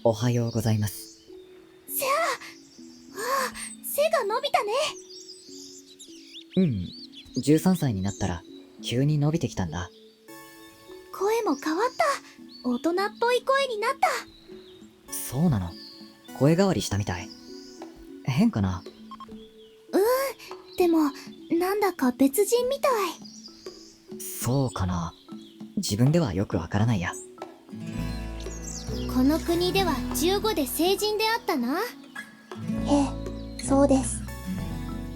おはようございます。セアラ、背が伸びたね。13歳になったら急に伸びてきたんだ。声も変わった。大人っぽい声になった。そうなの。声変わりしたみたい。変かな？でもなんだか別人みたい。そうかな。自分ではよくわからないや。この国では15で成人であったな。ええ、そうです。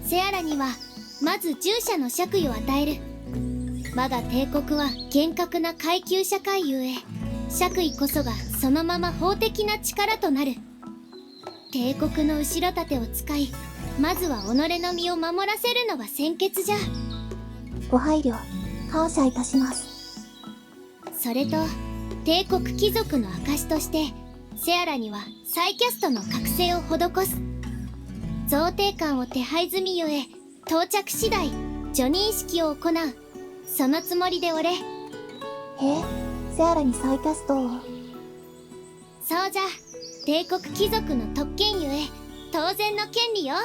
セアラにはまず従者の爵位を与える。我が帝国は厳格な階級社会ゆえ、爵位こそがそのまま法的な力となる。帝国の後ろ盾を使い、まずは己の身を守らせるのが先決じゃ。ご配慮、感謝いたします。それと帝国貴族の証として、セアラには再キャストの覚醒を施す。贈呈官を手配済みゆえ、到着次第叙任式を行う。そのつもりでおれ。セアラに再キャストを。そうじゃ、帝国貴族の特権ゆえ当然の権利よ。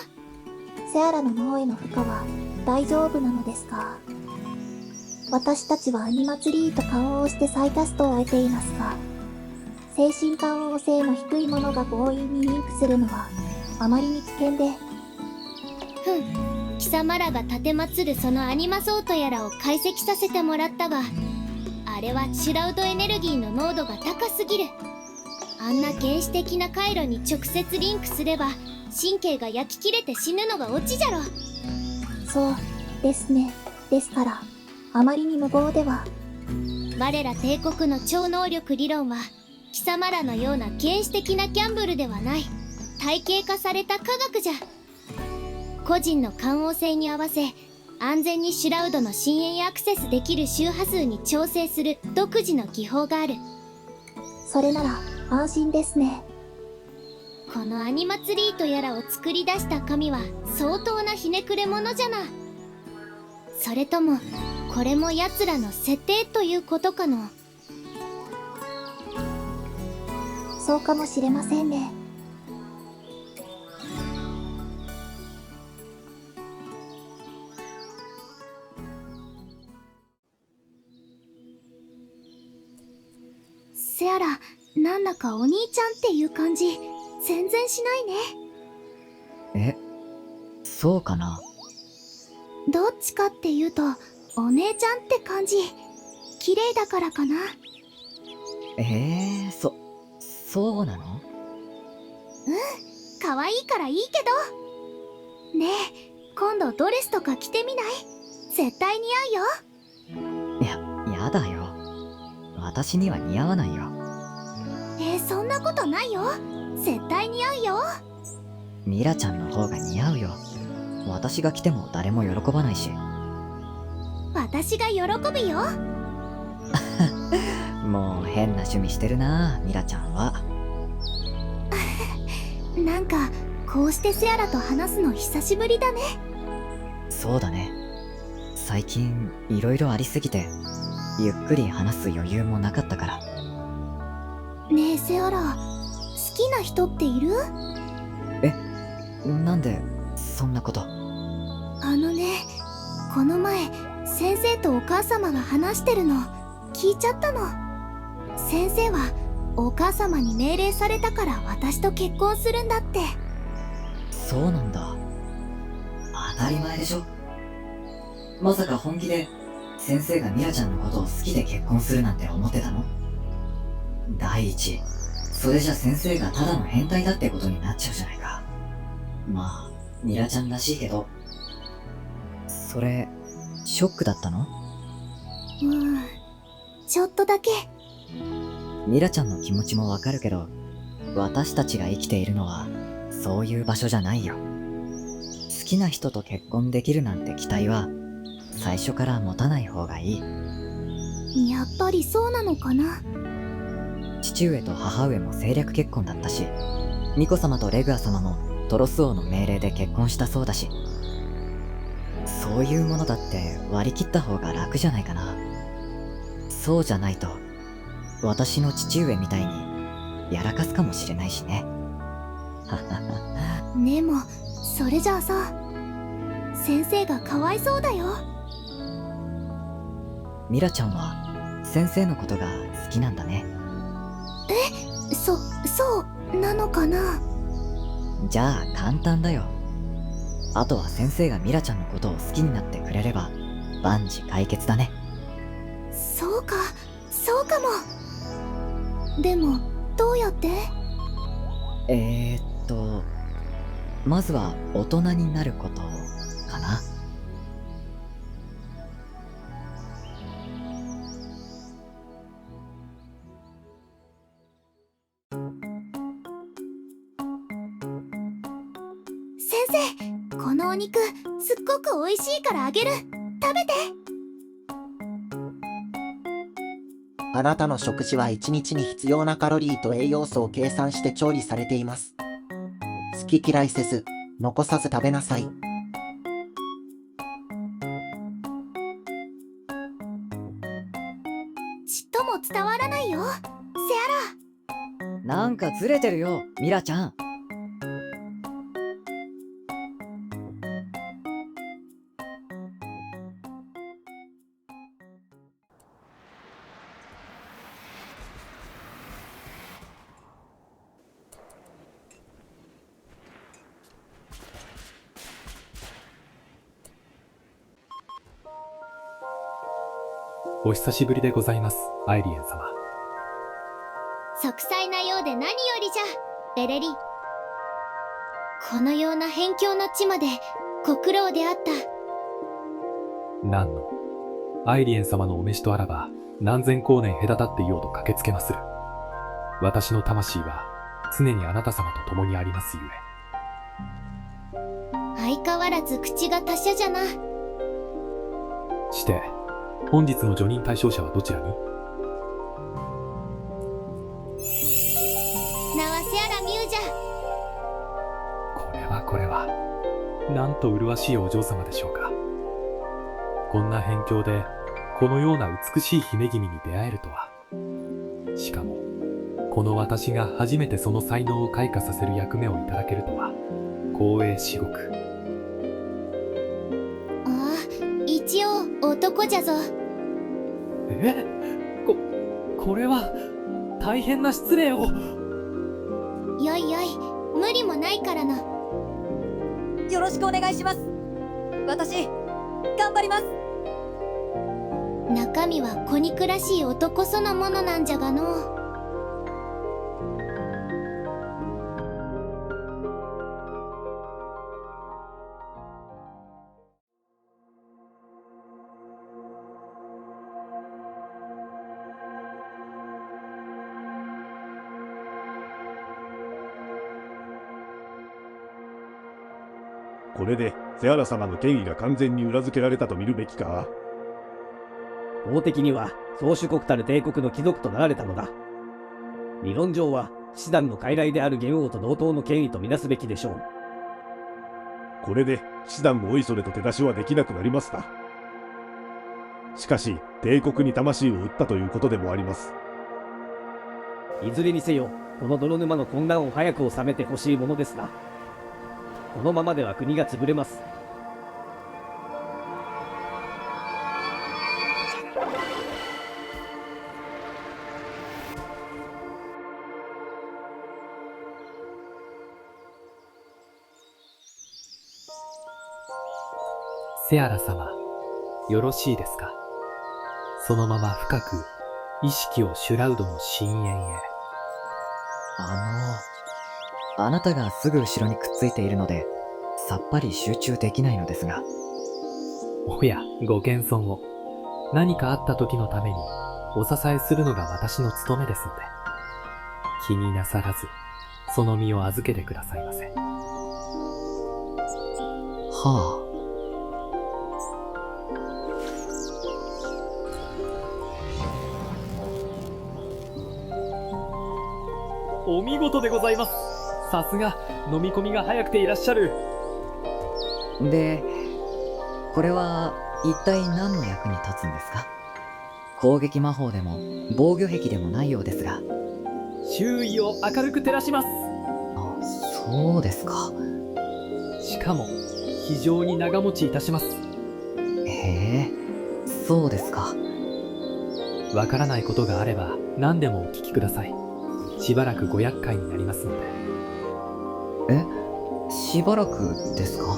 セアラの脳への負荷は大丈夫なのですか？私たちはアニマツリーと顔をして再キャストを得ていますが、精神感応性の低いものが強引にリンクするのはあまりに危険で。貴様らが奉るそのアニマソートやらを解析させてもらったが、あれはシュラウドエネルギーの濃度が高すぎる。あんな原始的な回路に直接リンクすれば神経が焼き切れて死ぬのがオチじゃろ。そうですね。ですからあまりに無謀では。我ら帝国の超能力理論は貴様らのような原始的なギャンブルではない、体系化された科学じゃ。個人の感応性に合わせ安全にシュラウドの深淵へアクセスできる周波数に調整する独自の技法がある。それなら安心ですね。このアニマツリートやらを作り出した神は相当なひねくれ者じゃな。それともこれも奴らの設定ということかの？そうかもしれませんね。セアラ、なんだかお兄ちゃんっていう感じ全然しないね。そうかな。どっちかっていうとお姉ちゃんって感じ。綺麗だからかな。そうなの？可愛いからいいけど。ねえ、今度ドレスとか着てみない？絶対似合うよ。やだよ。私には似合わないよ。そんなことないよ。絶対似合うよ。ミラちゃんの方が似合うよ。私が着ても誰も喜ばないし。私が喜ぶよ。もう変な趣味してるな、ミラちゃんは。なんかこうしてセアラと話すの久しぶりだね。そうだね。最近いろいろありすぎてゆっくり話す余裕もなかったから。ねえセアラ、好きな人っている？なんでそんなこと？この前先生とお母様が話してるの聞いちゃったの。先生はお母様に命令されたから私と結婚するんだって。そうなんだ。当たり前でしょ。まさか本気で先生がミラちゃんのことを好きで結婚するなんて思ってたの？第一、それじゃ先生がただの変態だってことになっちゃうじゃないか。まあミラちゃんらしいけど。それショックだったの？ちょっとだけ。ミラちゃんの気持ちもわかるけど、私たちが生きているのはそういう場所じゃないよ。好きな人と結婚できるなんて期待は最初から持たない方がいい。やっぱりそうなのかな。父上と母上も政略結婚だったし、ミコ様とレグア様もトロス王の命令で結婚したそうだし、そういうものだって割り切った方が楽じゃないかな。そうじゃないと私の父上みたいにやらかすかもしれないしね。でもそれじゃあさ、先生がかわいそうだよ。ミラちゃんは先生のことが好きなんだね。そうなのかな。じゃあ簡単だよ。あとは先生がミラちゃんのことを好きになってくれれば万事解決だね。そうかも。でもどうやって？まずは大人になることかな。先生、このお肉すっごく美味しいからあげる。食べて。あなたの食事は1日に必要なカロリーと栄養素を計算して調理されています。好き嫌いせず、残さず食べなさい。ちっとも伝わらないよ、セアラ。なんかずれてるよ、ミラちゃん。お久しぶりでございます、アイリエン様。息災なようで何よりじゃ、ベレリ。このような辺境の地までご苦労であった。なんの、アイリエン様のお召しとあらば、何千光年隔たっていようと駆けつけまする。私の魂は常にあなた様と共にありますゆえ。相変わらず口が達者じゃな。して、本日の叙任対象者はどちらに？名はセアラ・ミューじゃ。これは、なんと麗しいお嬢様でしょうか。こんな辺境で、このような美しい姫君に出会えるとは。しかも、この私が初めてその才能を開花させる役目をいただけるとは、光栄至極。ああ、一応男じゃぞ。これは、大変な失礼を。よいよい、無理もないからの。よろしくお願いします。私、頑張ります。中身は子憎らしい男そのものなんじゃがの。これでセアラ様の権威が完全に裏付けられたと見るべきか。法的には宗主国たる帝国の貴族となられたのだ。理論上は騎士団の傀儡である元王と同等の権威とみなすべきでしょう。これで騎士団もおいそれと手出しはできなくなりますか。しかし帝国に魂を売ったということでもあります。いずれにせよ、この泥沼の混乱を早く収めてほしいものですな。このままでは国が潰れます。セアラ様、よろしいですか。そのまま深く意識をシュラウドの深淵へ。あなたがすぐ後ろにくっついているので、さっぱり集中できないのですが。おや、ご謙遜を。何かあった時のためにお支えするのが私の務めですので、気になさらず、その身を預けてくださいませ。はあ。お見事でございます。さすが、飲み込みが早くていらっしゃる。で、これは一体何の役に立つんですか？攻撃魔法でも防御壁でもないようですが。周囲を明るく照らします。あ、そうですか。しかも、非常に長持ちいたします。へえ、そうですか。わからないことがあれば何でもお聞きください。しばらくご厄介になりますので。え、しばらくですか？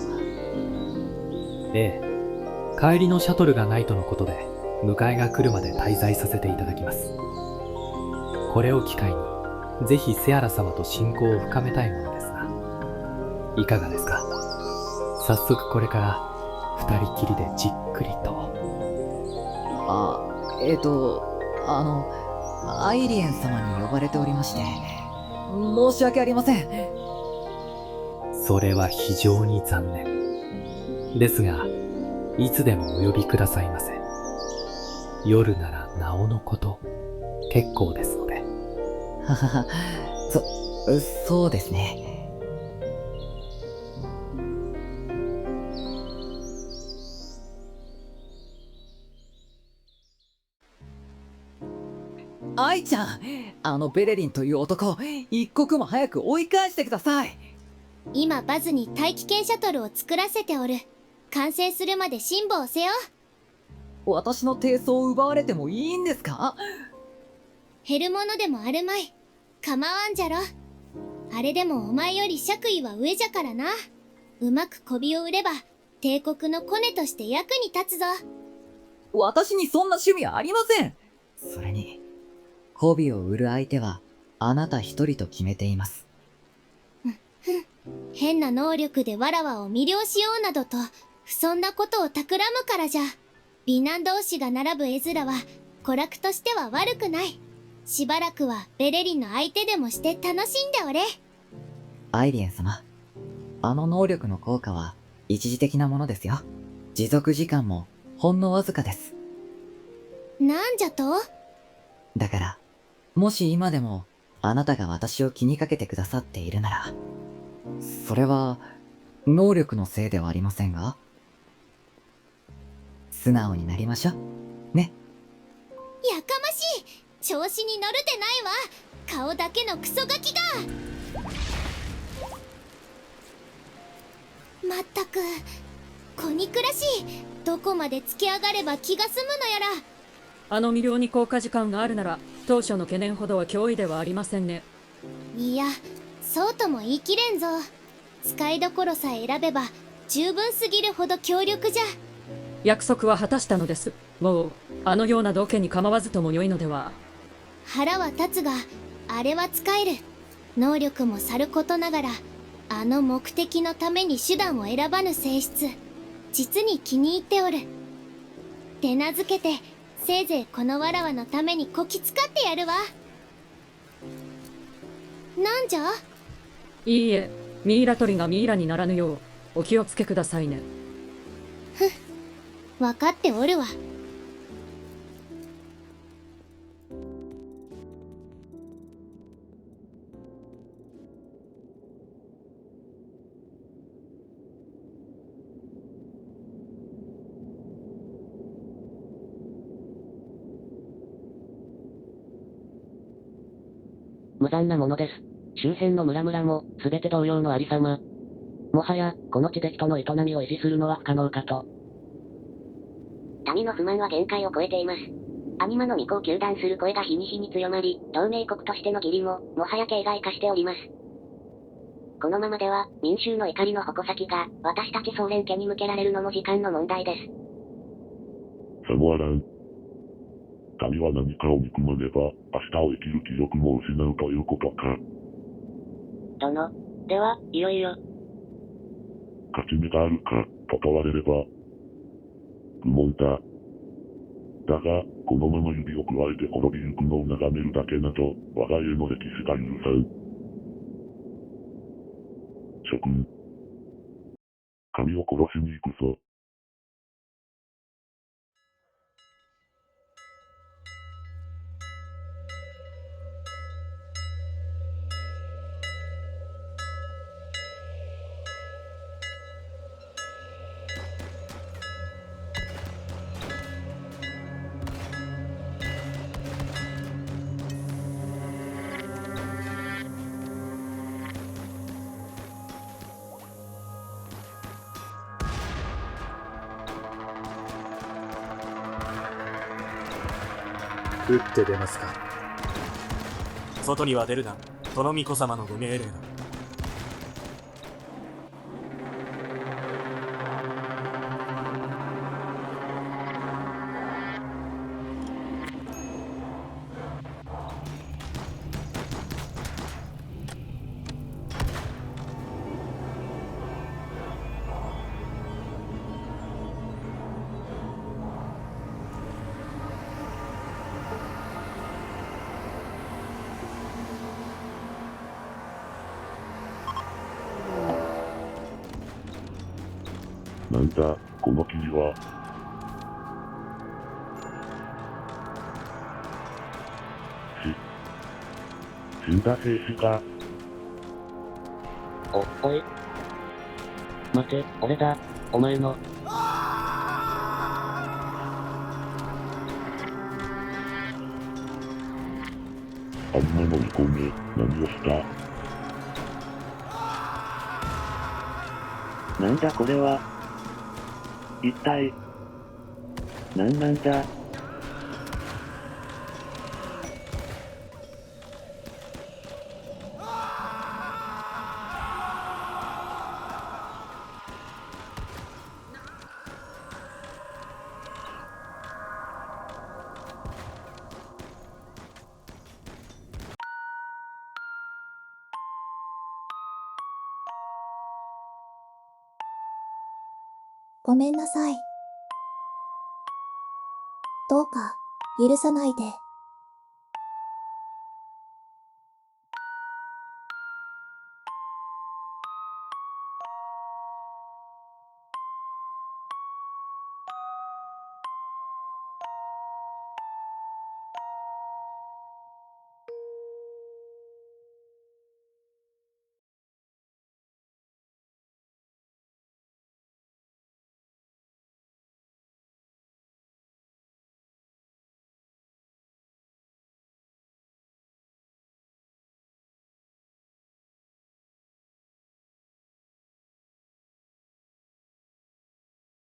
ええ、帰りのシャトルがないとのことで、迎えが来るまで滞在させていただきます。これを機会に、ぜひセアラ様と親交を深めたいものですが、いかがですか？早速これから二人きりでじっくりと。あ、アイリエン様に呼ばれておりまして、申し訳ありません。それは非常に残念。ですが、いつでもお呼びくださいませ。夜ならなおのこと、結構ですので。ははは、そうですね。愛ちゃん、ベレリンという男、一刻も早く追い返してください。今バズに大気圏シャトルを作らせておる。完成するまで辛抱せよ。私の低層を奪われてもいいんですか？減るものでもあるまい。構わんじゃろ。あれでもお前より爵位は上じゃからな。うまく媚びを売れば帝国のコネとして役に立つぞ。私にそんな趣味はありません。それに、媚びを売る相手はあなた一人と決めています。変な能力でわらわを魅了しようなどと不遜なことを企むからじゃ。美男同士が並ぶ絵面は娯楽としては悪くない。しばらくはベレリンの相手でもして楽しんでおれ。アイリエン様、あの能力の効果は一時的なものですよ。持続時間もほんのわずかです。なんじゃと？だから、もし今でもあなたが私を気にかけてくださっているなら、それは能力のせいではありませんが、素直になりましょう。ね。やかましい。調子に乗るでないわ。顔だけのクソガキが。まったく、子憎らしい。どこまで突き上がれば気が済むのやら。あの魅了に効果時間があるなら、当初の懸念ほどは脅威ではありませんね。いや、そうとも言い切れんぞ。使いどころさえ選べば十分すぎるほど強力じゃ。約束は果たしたのです。もうあのような道化に構わずとも良いのでは。腹は立つが、あれは使える。能力もさることながら、あの目的のために手段を選ばぬ性質、実に気に入っておる。手なずけて、せいぜいこのわらわのためにこき使ってやるわ。なんじゃ？いいえ、ミイラ取りがミイラにならぬようお気をつけくださいね。わかっておるわ。無残なものです。周辺の村々も、すべて同様のありさま。もはや、この地で人の営みを維持するのは不可能かと。民の不満は限界を超えています。アニマの巫女を糾弾する声が日に日に強まり、同盟国としての義理も、もはや形骸化しております。このままでは、民衆の怒りの矛先が、私たち総連家に向けられるのも時間の問題です。さもあらん。民は何かを憎まねば、明日を生きる気力も失うということか。殿。では、いよいよ。勝ち目があるか、と問われれば、愚問だ。だが、このまま指をくわえて滅びゆくのを眺めるだけなど、我が家の歴史が許さん。諸君。神を殺しに行くぞ。打って出ますか。外には出るな。殿巫女様のご命令だ。なんだ、この霧は。死んだ兵士か。おい。待て、俺だ。お前の。アニマの巫女め、何をした。なんだこれは。一体、何なんだ。ごめんなさい。どうか、許さないで。